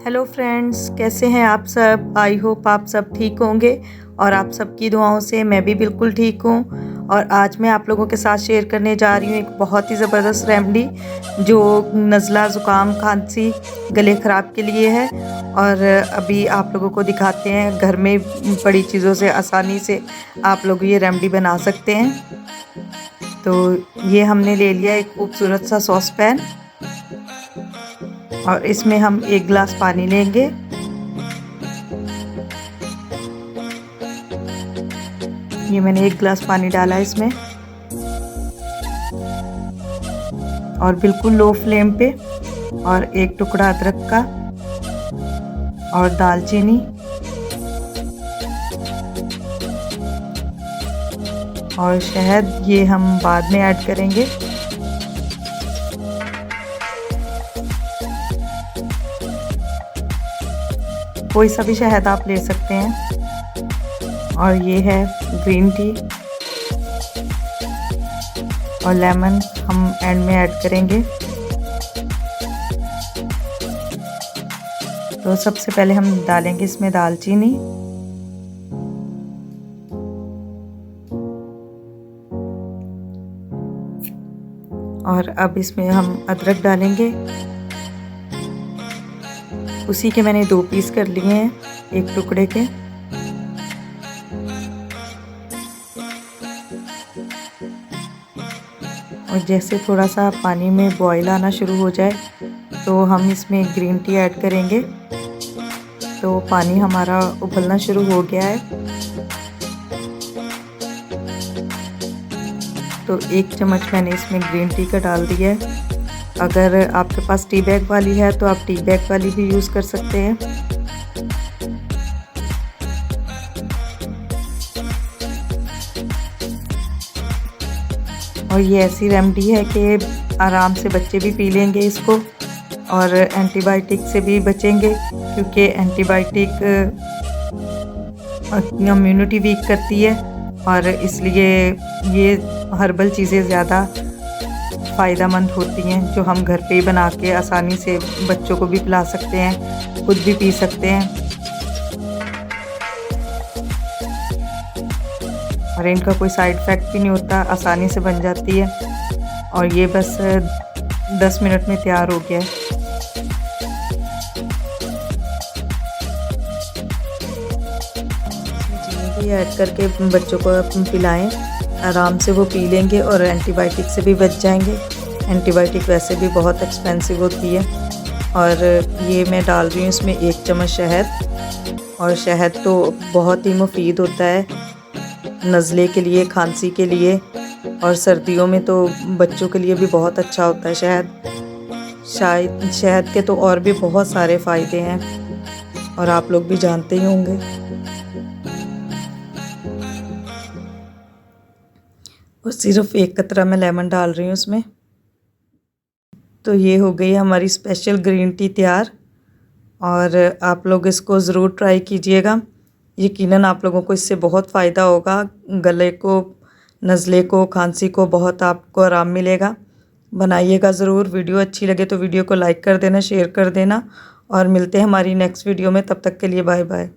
Hello friends, कैसे हैं आप सब। आई होप आप सब ठीक होंगे और आप सबकी दुआओं से मैं भी बिल्कुल ठीक हूँ। और आज मैं आप लोगों के साथ शेयर करने जा रही हूँ एक बहुत ही ज़बरदस्त रेमेडी जो नज़ला ज़ुकाम खांसी गले ख़राब के लिए है। और अभी आप लोगों को दिखाते हैं घर में पड़ी चीज़ों से आसानी से आप लोग ये रेमेडी बना सकते हैं। तो ये हमने ले लिया एक खूबसूरत सा सॉस पैन और इसमें हम 1 गिलास पानी लेंगे। ये मैंने 1 गिलास पानी डाला है इसमें और बिल्कुल लो फ्लेम पे। और 1 टुकड़ा अदरक का और दालचीनी और शहद, ये हम बाद में ऐड करेंगे। कोई सा भी शहद आप ले सकते हैं। और ये है ग्रीन टी और लेमन हम एंड में ऐड करेंगे। तो सबसे पहले हम डालेंगे इसमें दालचीनी और अब इसमें हम अदरक डालेंगे। उसी के मैंने 2 पीस कर लिए हैं, 1 टुकड़े के। और जैसे थोड़ा सा पानी में बॉईल आना शुरू हो जाए तो हम इसमें ग्रीन टी ऐड करेंगे। तो पानी हमारा उबलना शुरू हो गया है। तो 1 चम्मच मैंने इसमें ग्रीन टी का डाल दिया है। अगर आपके पास टी बैग वाली है तो आप टी बैग वाली भी यूज़ कर सकते हैं। और ये ऐसी रेमेडी है कि आराम से बच्चे भी पी लेंगे इसको और एंटीबायोटिक से भी बचेंगे, क्योंकि एंटीबायोटिक इम्यूनिटी वीक करती है और इसलिए ये हर्बल चीज़ें ज़्यादा फ़ायदेमंद होती हैं, जो हम घर पे ही बना के आसानी से बच्चों को भी पिला सकते हैं, खुद भी पी सकते हैं। और इनका कोई साइड इफ़ेक्ट भी नहीं होता, आसानी से बन जाती है। और ये बस 10 मिनट में तैयार हो गया है। चीनी भी ऐड करके बच्चों को पिलाएं, आराम से वो पी लेंगे और एंटीबायोटिक से भी बच जाएंगे। एंटीबायोटिक वैसे भी बहुत एक्सपेंसिव होती है। और ये मैं डाल रही हूँ इसमें 1 चम्मच शहद। और शहद तो बहुत ही मुफीद होता है नज़ले के लिए, खांसी के लिए, और सर्दियों में तो बच्चों के लिए भी बहुत अच्छा होता है शहद। शायद शहद के तो और भी बहुत सारे फ़ायदे हैं और आप लोग भी जानते ही होंगे। और सिर्फ 1 कतरा मैं लेमन डाल रही हूँ उसमें। तो ये हो गई हमारी स्पेशल ग्रीन टी तैयार। और आप लोग इसको ज़रूर ट्राई कीजिएगा, यकीनन आप लोगों को इससे बहुत फ़ायदा होगा। गले को, नज़ले को, खांसी को बहुत आपको आराम मिलेगा। बनाइएगा ज़रूर। वीडियो अच्छी लगे तो वीडियो को लाइक कर देना, शेयर कर देना और मिलते हैं हमारी नेक्स्ट वीडियो में। तब तक के लिए बाय बाय।